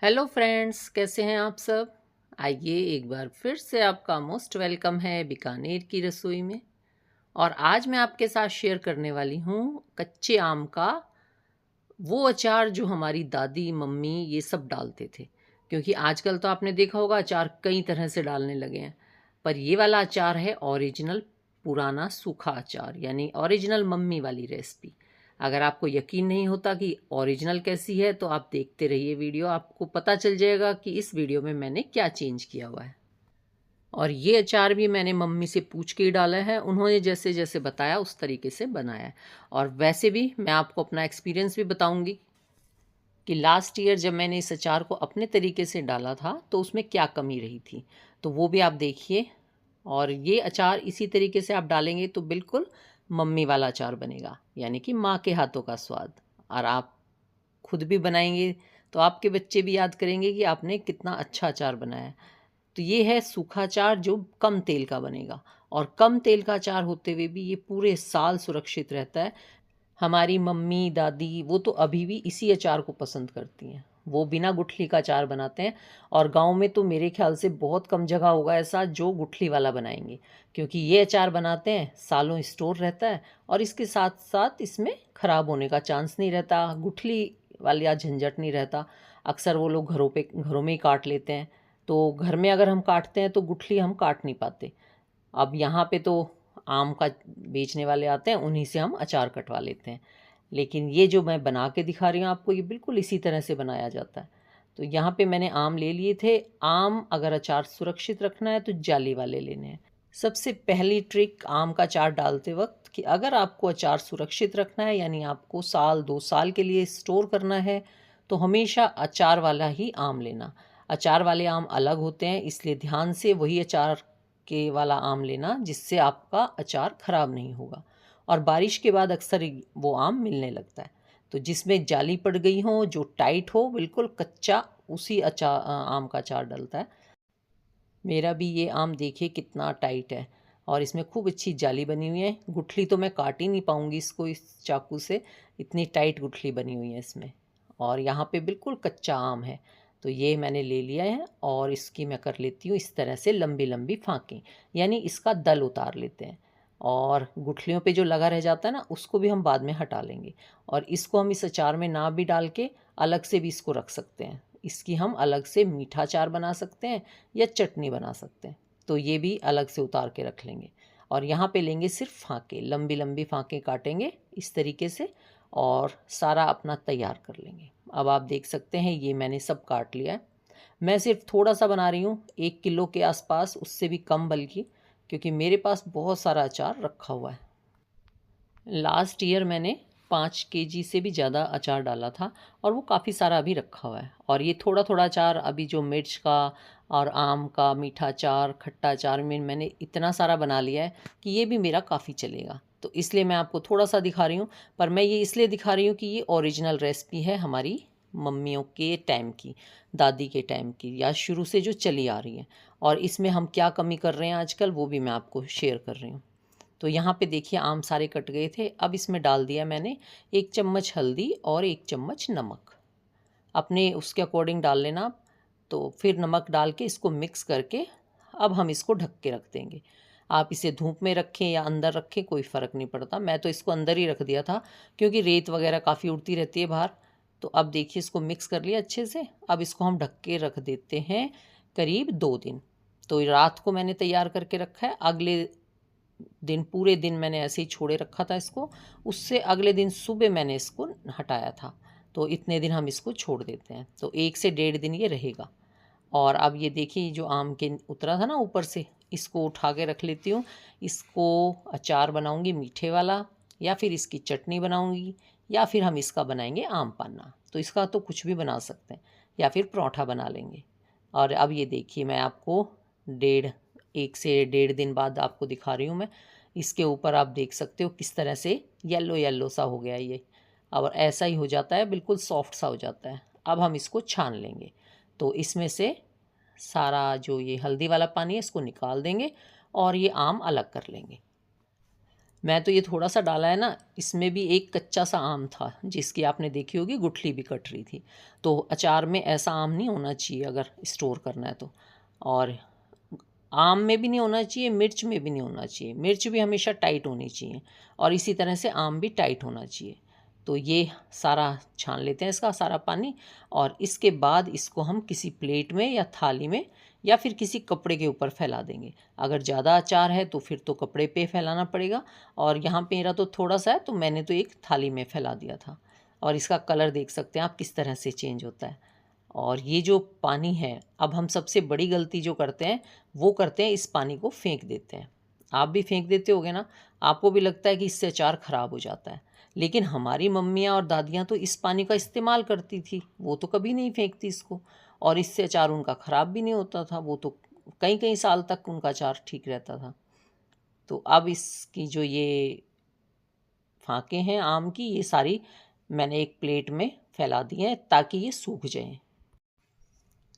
Hello friends, कैसे हैं आप सब। आइए एक बार फिर से आपका मोस्ट वेलकम है बीकानेर की रसोई में। और आज मैं आपके साथ शेयर करने वाली हूँ कच्चे आम का वो अचार जो हमारी दादी मम्मी ये सब डालते थे। क्योंकि आजकल तो आपने देखा होगा अचार कई तरह से डालने लगे हैं, पर ये वाला अचार है ओरिजिनल, पुराना सूखा अचार, यानी ओरिजिनल मम्मी वाली रेसिपी। अगर आपको यकीन नहीं होता कि ओरिजिनल कैसी है तो आप देखते रहिए वीडियो, आपको पता चल जाएगा कि इस वीडियो में मैंने क्या चेंज किया हुआ है। और ये अचार भी मैंने मम्मी से पूछ के ही डाला है, उन्होंने जैसे जैसे बताया उस तरीके से बनाया है। और वैसे भी मैं आपको अपना एक्सपीरियंस भी बताऊंगी कि लास्ट ईयर जब मैंने इस अचार को अपने तरीके से डाला था तो उसमें क्या कमी रही थी, तो वो भी आप देखिए। और ये अचार इसी तरीके से आप डालेंगे तो बिल्कुल मम्मी वाला अचार बनेगा, यानी कि माँ के हाथों का स्वाद। और आप खुद भी बनाएंगे तो आपके बच्चे भी याद करेंगे कि आपने कितना अच्छा अचार बनाया है। तो ये है सूखा अचार जो कम तेल का बनेगा, और कम तेल का अचार होते हुए भी ये पूरे साल सुरक्षित रहता है। हमारी मम्मी दादी वो तो अभी भी इसी अचार को पसंद करती हैं, वो बिना गुठली का अचार बनाते हैं। और गांव में तो मेरे ख्याल से बहुत कम जगह होगा ऐसा जो गुठली वाला बनाएंगे, क्योंकि ये अचार बनाते हैं सालों स्टोर रहता है, और इसके साथ साथ इसमें ख़राब होने का चांस नहीं रहता, गुठली वाला झंझट नहीं रहता। अक्सर वो लोग घरों में ही काट लेते हैं, तो घर में अगर हम काटते हैं तो गुठली हम काट नहीं पाते। अब यहाँ पे तो आम का बेचने वाले आते हैं, उन्हीं से हम अचार कटवा लेते हैं। लेकिन ये जो मैं बना के दिखा रही हूँ आपको, ये बिल्कुल इसी तरह से बनाया जाता है। तो यहाँ पे मैंने आम ले लिए थे। आम अगर अचार सुरक्षित रखना है तो जाली वाले लेने हैं। सबसे पहली ट्रिक आम का अचार डालते वक्त कि अगर आपको अचार सुरक्षित रखना है, यानी आपको साल 2 साल के लिए स्टोर करना है, तो हमेशा अचार वाला ही आम लेना। अचार वाले आम अलग होते हैं, इसलिए ध्यान से वही अचार के वाला आम लेना जिससे आपका अचार ख़राब नहीं होगा। और बारिश के बाद अक्सर वो आम मिलने लगता है, तो जिसमें जाली पड़ गई हो, जो टाइट हो बिल्कुल कच्चा, उसी आम का अचार डलता है। मेरा भी ये आम देखिए कितना टाइट है, और इसमें खूब अच्छी जाली बनी हुई है। गुठली तो मैं काट ही नहीं पाऊँगी इसको इस चाकू से, इतनी टाइट गुठली बनी हुई है इसमें। और यहाँ पे बिल्कुल कच्चा आम है। तो ये मैंने ले लिया है और इसकी मैं कर लेती हूँ इस तरह से लंबी लंबी फाँकें, यानी इसका दल उतार लेते हैं। और गुठलियों पे जो लगा रह जाता है ना, उसको भी हम बाद में हटा लेंगे। और इसको हम इस अचार में ना भी डाल के अलग से भी इसको रख सकते हैं। इसकी हम अलग से मीठा अचार बना सकते हैं या चटनी बना सकते हैं, तो ये भी अलग से उतार के रख लेंगे। और यहाँ पे लेंगे सिर्फ फाँके, लंबी लंबी फाँके काटेंगे इस तरीके से, और सारा अपना तैयार कर लेंगे। अब आप देख सकते हैं ये मैंने सब काट लिया है। मैं सिर्फ थोड़ा सा बना रही हूँ, 1 किलो के आसपास, उससे भी कम बल्कि, क्योंकि मेरे पास बहुत सारा अचार रखा हुआ है। लास्ट ईयर मैंने 5 केजी से भी ज़्यादा अचार डाला था, और वो काफ़ी सारा अभी रखा हुआ है। और ये थोड़ा थोड़ा अचार अभी जो मिर्च का और आम का मीठा अचार, खट्टा अचार में मैंने इतना सारा बना लिया है कि ये भी मेरा काफ़ी चलेगा। तो इसलिए मैं आपको थोड़ा सा दिखा रही हूँ, पर मैं ये इसलिए दिखा रही हूँ कि ये ओरिजिनल रेसिपी है हमारी मम्मियों के टाइम की, दादी के टाइम की, या शुरू से जो चली आ रही है। और इसमें हम क्या कमी कर रहे हैं आजकल वो भी मैं आपको शेयर कर रही हूँ। तो यहाँ पे देखिए आम सारे कट गए थे। अब इसमें डाल दिया मैंने 1 चम्मच हल्दी और 1 चम्मच नमक, अपने उसके अकॉर्डिंग डाल लेना। तो फिर नमक डाल के इसको मिक्स करके अब हम इसको ढक के रख देंगे। आप इसे धूप में रखें या अंदर रखें, कोई फ़र्क नहीं पड़ता। मैं तो इसको अंदर ही रख दिया था, क्योंकि रेत वगैरह काफ़ी उड़ती रहती है बाहर। तो अब देखिए इसको मिक्स कर लिया अच्छे से। अब इसको हम ढक के रख देते हैं करीब 2 दिन। तो रात को मैंने तैयार करके रखा है, अगले दिन पूरे दिन मैंने ऐसे ही छोड़े रखा था इसको। उससे अगले दिन सुबह मैंने इसको हटाया था। तो इतने दिन हम इसको छोड़ देते हैं, तो 1 से 1.5 दिन ये रहेगा। और अब ये देखिए जो आम के उतरा था ना ऊपर से, इसको उठा के रख लेती हूँ। इसको अचार बनाऊँगी मीठे वाला, या फिर इसकी चटनी बनाऊँगी, या फिर हम इसका बनाएंगे आम पन्ना। तो इसका तो कुछ भी बना सकते हैं, या फिर पराठा बना लेंगे। और अब ये देखिए मैं आपको 1 से 1.5 दिन बाद आपको दिखा रही हूँ मैं। इसके ऊपर आप देख सकते हो किस तरह से येलो येलो सा हो गया ये, और ऐसा ही हो जाता है, बिल्कुल सॉफ्ट सा हो जाता है। अब हम इसको छान लेंगे। तो इसमें से सारा जो ये हल्दी वाला पानी है इसको निकाल देंगे, और ये आम अलग कर लेंगे। मैं तो ये थोड़ा सा डाला है ना, इसमें भी एक कच्चा सा आम था जिसकी आपने देखी होगी गुठली भी कट रही थी। तो अचार में ऐसा आम नहीं होना चाहिए अगर स्टोर करना है तो। और आम में भी नहीं होना चाहिए, मिर्च में भी नहीं होना चाहिए, मिर्च भी हमेशा टाइट होनी चाहिए और इसी तरह से आम भी टाइट होना चाहिए। तो ये सारा छान लेते हैं इसका सारा पानी, और इसके बाद इसको हम किसी प्लेट में या थाली में या फिर किसी कपड़े के ऊपर फैला देंगे। अगर ज़्यादा अचार है तो फिर तो कपड़े पे फैलाना पड़ेगा, और यहाँ पे मेरा तो थोड़ा सा है तो मैंने तो एक थाली में फैला दिया था। और इसका कलर देख सकते हैं आप किस तरह से चेंज होता है। और ये जो पानी है, अब हम सबसे बड़ी गलती जो करते हैं वो करते हैं इस पानी को फेंक देते हैं। आप भी फेंक देते होगे ना, आपको भी लगता है कि इससे अचार ख़राब हो जाता है, लेकिन हमारी मम्मियाँ और दादियाँ तो इस पानी का इस्तेमाल करती थी, वो तो कभी नहीं फेंकती इसको, और इससे अचार उनका ख़राब भी नहीं होता था, वो तो कई कई साल तक उनका अचार ठीक रहता था। तो अब इसकी जो ये फाँके हैं आम की, ये सारी मैंने एक प्लेट में फैला दी हैं ताकि ये सूख जाएँ।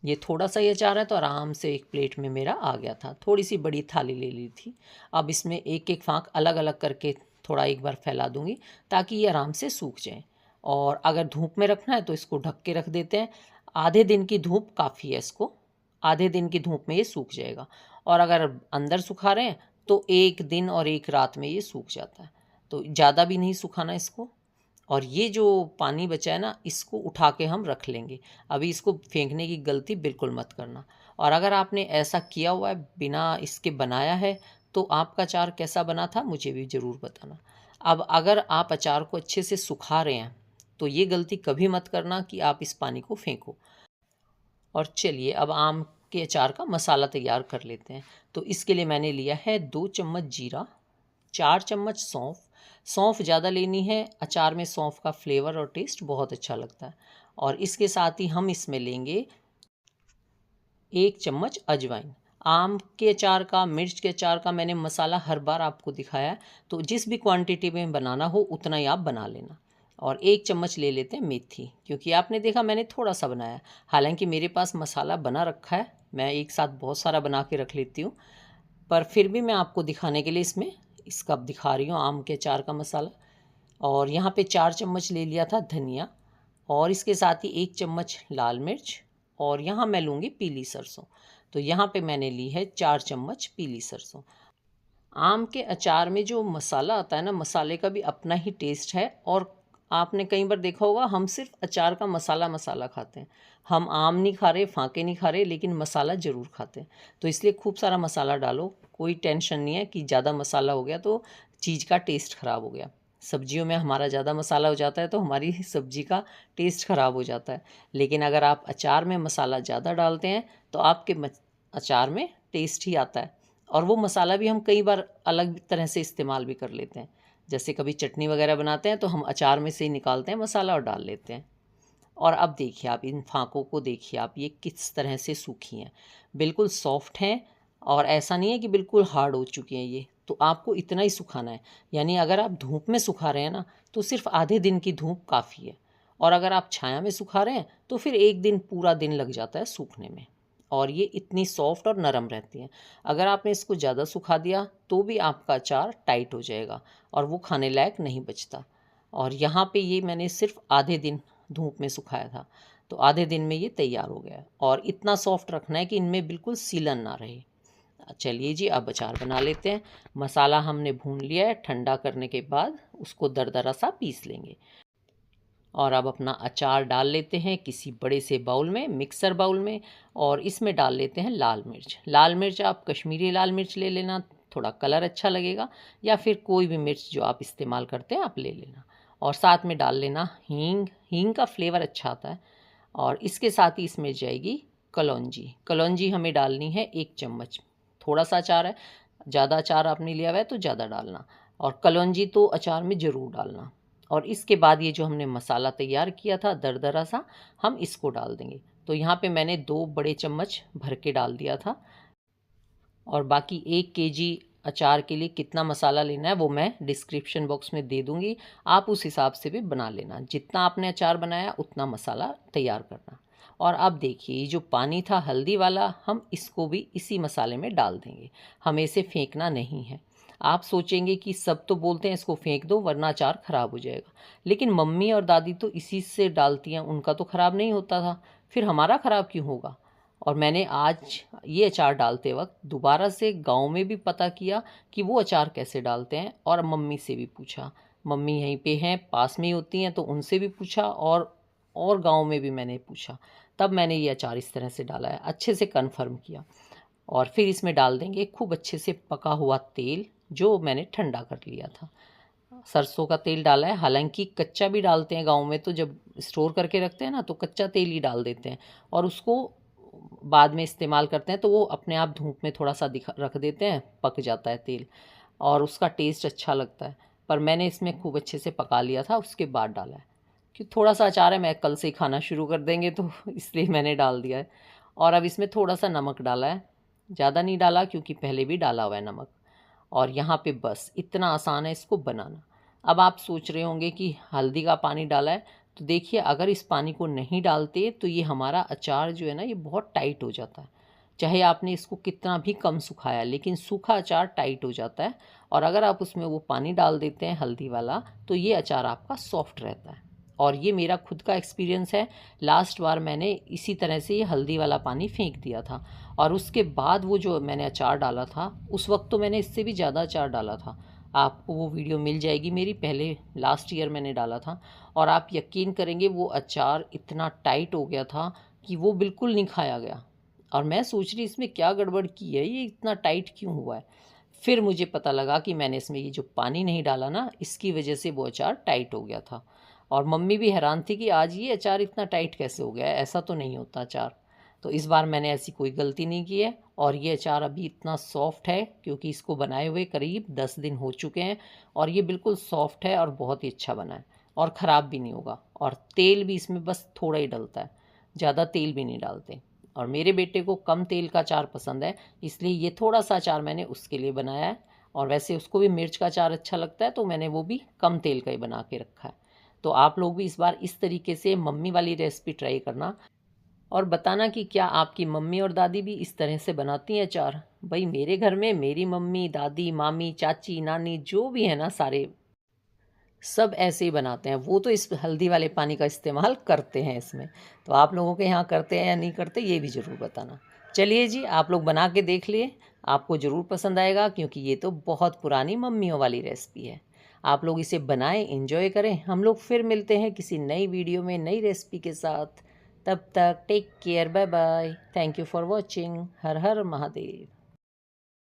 ये थोड़ा सा ही अचार है तो आराम से एक प्लेट में मेरा आ गया था। थोड़ी सी बड़ी थाली ले ली थी। अब इसमें एक एक फाँक अलग अलग करके थोड़ा एक बार फैला दूंगी ताकि ये आराम से सूख जाए। और अगर धूप में रखना है तो इसको ढक के रख देते हैं। आधे दिन की धूप काफ़ी है इसको, आधे दिन की धूप में ये सूख जाएगा। और अगर अंदर सुखा रहे हैं तो एक दिन और एक रात में ये सूख जाता है, तो ज़्यादा भी नहीं सुखाना इसको। और ये जो पानी बचा है ना, इसको उठा के हम रख लेंगे। अभी इसको फेंकने की गलती बिल्कुल मत करना। और अगर आपने ऐसा किया हुआ है, बिना इसके बनाया है, तो आपका अचार कैसा बना था मुझे भी ज़रूर बताना। अब अगर आप अचार को अच्छे से सुखा रहे हैं तो ये गलती कभी मत करना कि आप इस पानी को फेंको। और चलिए अब आम के अचार का मसाला तैयार कर लेते हैं। तो इसके लिए मैंने लिया है 2 चम्मच जीरा, 4 चम्मच सौंफ। सौंफ ज़्यादा लेनी है, अचार में सौंफ का फ्लेवर और टेस्ट बहुत अच्छा लगता है। और इसके साथ ही हम इसमें लेंगे 1 चम्मच अजवाइन। आम के अचार का, मिर्च के अचार का मैंने मसाला हर बार आपको दिखाया है, तो जिस भी क्वांटिटी में बनाना हो उतना ही आप बना लेना। और 1 चम्मच ले लेते हैं मेथी, क्योंकि आपने देखा मैंने थोड़ा सा बनाया, हालांकि मेरे पास मसाला बना रखा है, मैं एक साथ बहुत सारा बना के रख लेती हूँ, पर फिर भी मैं आपको दिखाने के लिए इसमें इसका दिखा रही हूँ आम के अचार का मसाला। और यहाँ पे 4 चम्मच ले लिया था धनिया, और इसके साथ ही 1 चम्मच लाल मिर्च, और यहाँ मैं लूँगी पीली सरसों। तो यहाँ पे मैंने ली है 4 चम्मच पीली सरसों। आम के अचार में जो मसाला आता है ना, मसाले का भी अपना ही टेस्ट है। और आपने कई बार देखा होगा हम सिर्फ अचार का मसाला मसाला खाते हैं, हम आम नहीं खा रहे, फाके नहीं खा रहे, लेकिन मसाला ज़रूर खाते हैं। तो इसलिए खूब सारा मसाला डालो, कोई टेंशन नहीं है कि ज़्यादा मसाला हो गया तो चीज़ का टेस्ट ख़राब हो गया। सब्जियों में हमारा ज़्यादा मसाला हो जाता है तो हमारी सब्जी का टेस्ट ख़राब हो जाता है, लेकिन अगर आप अचार में मसाला ज़्यादा डालते हैं तो आपके अचार में टेस्ट ही आता है। और वो मसाला भी हम कई बार अलग तरह से इस्तेमाल भी कर लेते हैं, जैसे कभी चटनी वगैरह बनाते हैं तो हम अचार में से ही निकालते हैं मसाला और डाल लेते हैं। और अब देखिए आप इन फाँकों को, देखिए आप ये किस तरह से सूखी हैं, बिल्कुल सॉफ्ट हैं, और ऐसा नहीं है कि बिल्कुल हार्ड हो चुकी हैं ये। तो आपको इतना ही सुखाना है, यानी अगर आप धूप में सुखा रहे हैं ना तो सिर्फ आधे दिन की धूप काफ़ी है, और अगर आप छाया में सुखा रहे हैं तो फिर एक दिन, पूरा दिन लग जाता है सूखने में। और ये इतनी सॉफ्ट और नरम रहती हैं। अगर आपने इसको ज़्यादा सुखा दिया तो भी आपका अचार टाइट हो जाएगा और वो खाने लायक नहीं बचता। और यहाँ पे ये मैंने सिर्फ आधे दिन धूप में सुखाया था, तो आधे दिन में ये तैयार हो गया है। और इतना सॉफ्ट रखना है कि इनमें बिल्कुल सीलन ना रहे। चलिए जी अब अचार बना लेते हैं। मसाला हमने भून लिया है, ठंडा करने के बाद उसको दरदरा सा पीस लेंगे। और अब अपना अचार डाल लेते हैं किसी बड़े से बाउल में, मिक्सर बाउल में, और इसमें डाल लेते हैं लाल मिर्च। लाल मिर्च आप कश्मीरी लाल मिर्च ले लेना, थोड़ा कलर अच्छा लगेगा, या फिर कोई भी मिर्च जो आप इस्तेमाल करते हैं आप ले लेना। और साथ में डाल लेना हींग, हींग का फ्लेवर अच्छा आता है। और इसके साथ ही इसमें जाएगी कलौंजी। कलौंजी हमें डालनी है 1 चम्मच। थोड़ा सा अचार है, ज़्यादा अचार आपने लिया हुआ है तो ज़्यादा डालना, और कलौंजी तो अचार में ज़रूर डालना। और इसके बाद ये जो हमने मसाला तैयार किया था दरदरा सा, हम इसको डाल देंगे। तो यहाँ पे मैंने 2 बड़े चम्मच भर के डाल दिया था। और बाकी 1 केजी अचार के लिए कितना मसाला लेना है वो मैं डिस्क्रिप्शन बॉक्स में दे दूँगी, आप उस हिसाब से भी बना लेना। जितना आपने अचार बनाया उतना मसाला तैयार करना। और अब देखिए ये जो पानी था हल्दी वाला, हम इसको भी इसी मसाले में डाल देंगे, हमें इसे फेंकना नहीं है। आप सोचेंगे कि सब तो बोलते हैं इसको फेंक दो वरना अचार ख़राब हो जाएगा, लेकिन मम्मी और दादी तो इसी से डालती हैं, उनका तो ख़राब नहीं होता था, फिर हमारा ख़राब क्यों होगा। और मैंने आज ये अचार डालते वक्त दोबारा से गांव में भी पता किया कि वो अचार कैसे डालते हैं, और मम्मी से भी पूछा। मम्मी यहीं पे हैं, पास में ही होती हैं, तो उनसे भी पूछा, और गांव में भी मैंने पूछा। तब मैंने ये अचार इस तरह से डाला है, अच्छे से कन्फर्म किया। और फिर इसमें डाल देंगे खूब अच्छे से पका हुआ तेल, जो मैंने ठंडा कर लिया था। सरसों का तेल डाला है, हालांकि कच्चा भी डालते हैं गांव में, तो जब स्टोर करके रखते हैं ना तो कच्चा तेल ही डाल देते हैं, और उसको बाद में इस्तेमाल करते हैं तो वो अपने आप धूप में थोड़ा सा दिखा रख देते हैं, पक जाता है तेल और उसका टेस्ट अच्छा लगता है। पर मैंने इसमें खूब अच्छे से पका लिया था, उसके बाद डाला है कि थोड़ा सा अचार है, मैं कल से ही खाना शुरू कर देंगे तो इसलिए मैंने डाल दिया है। और अब इसमें थोड़ा सा नमक डाला है, ज़्यादा नहीं डाला क्योंकि पहले भी डाला हुआ है नमक। और यहाँ पे बस इतना आसान है इसको बनाना। अब आप सोच रहे होंगे कि हल्दी का पानी डाला है, तो देखिए अगर इस पानी को नहीं डालते तो ये हमारा अचार जो है ना ये बहुत टाइट हो जाता है। चाहे आपने इसको कितना भी कम सुखाया, लेकिन सूखा अचार टाइट हो जाता है। और अगर आप उसमें वो पानी डाल देते हैं हल्दी वाला, तो ये अचार आपका सॉफ्ट रहता है। और ये मेरा खुद का एक्सपीरियंस है, लास्ट बार मैंने इसी तरह से ये हल्दी वाला पानी फेंक दिया था, और उसके बाद वो जो मैंने अचार डाला था उस वक्त तो मैंने इससे भी ज़्यादा अचार डाला था। आपको वो वीडियो मिल जाएगी मेरी, पहले लास्ट ईयर मैंने डाला था। और आप यकीन करेंगे वो अचार इतना टाइट हो गया था कि वो बिल्कुल नहीं खाया गया। और मैं सोच रही इसमें क्या गड़बड़ की है, ये इतना टाइट क्यों हुआ है। फिर मुझे पता लगा कि मैंने इसमें ये जो पानी नहीं डाला ना, इसकी वजह से वो अचार टाइट हो गया था। और मम्मी भी हैरान थी कि आज ये अचार इतना टाइट कैसे हो गया है, ऐसा तो नहीं होता अचार। तो इस बार मैंने ऐसी कोई गलती नहीं की है, और ये अचार अभी इतना सॉफ्ट है क्योंकि इसको बनाए हुए करीब 10 दिन हो चुके हैं, और ये बिल्कुल सॉफ्ट है और बहुत ही अच्छा बना है, और ख़राब भी नहीं होगा। और तेल भी इसमें बस थोड़ा ही डलता है, ज़्यादा तेल भी नहीं डालते। और मेरे बेटे को कम तेल का अचार पसंद है, इसलिए ये थोड़ा सा अचार मैंने उसके लिए बनाया है। और वैसे उसको भी मिर्च का अचार अच्छा लगता है, तो मैंने वो भी कम तेल का ही बना के रखा है। तो आप लोग भी इस बार इस तरीके से मम्मी वाली रेसिपी ट्राई करना, और बताना कि क्या आपकी मम्मी और दादी भी इस तरह से बनाती हैं अचार। भाई मेरे घर में मेरी मम्मी, दादी, मामी, चाची, नानी जो भी है ना, सारे सब ऐसे ही बनाते हैं। वो तो इस हल्दी वाले पानी का इस्तेमाल करते हैं इसमें। तो आप लोगों के यहाँ करते हैं या नहीं करते, ये भी ज़रूर बताना। चलिए जी, आप लोग बना के देख लिए, आपको ज़रूर पसंद आएगा, क्योंकि ये तो बहुत पुरानी मम्मियों वाली रेसिपी है। आप लोग इसे बनाएं, एंजॉय करें। हम लोग फिर मिलते हैं किसी नई वीडियो में नई रेसिपी के साथ। तब तक take care, bye bye, thank you for watching. Har Har Mahadev.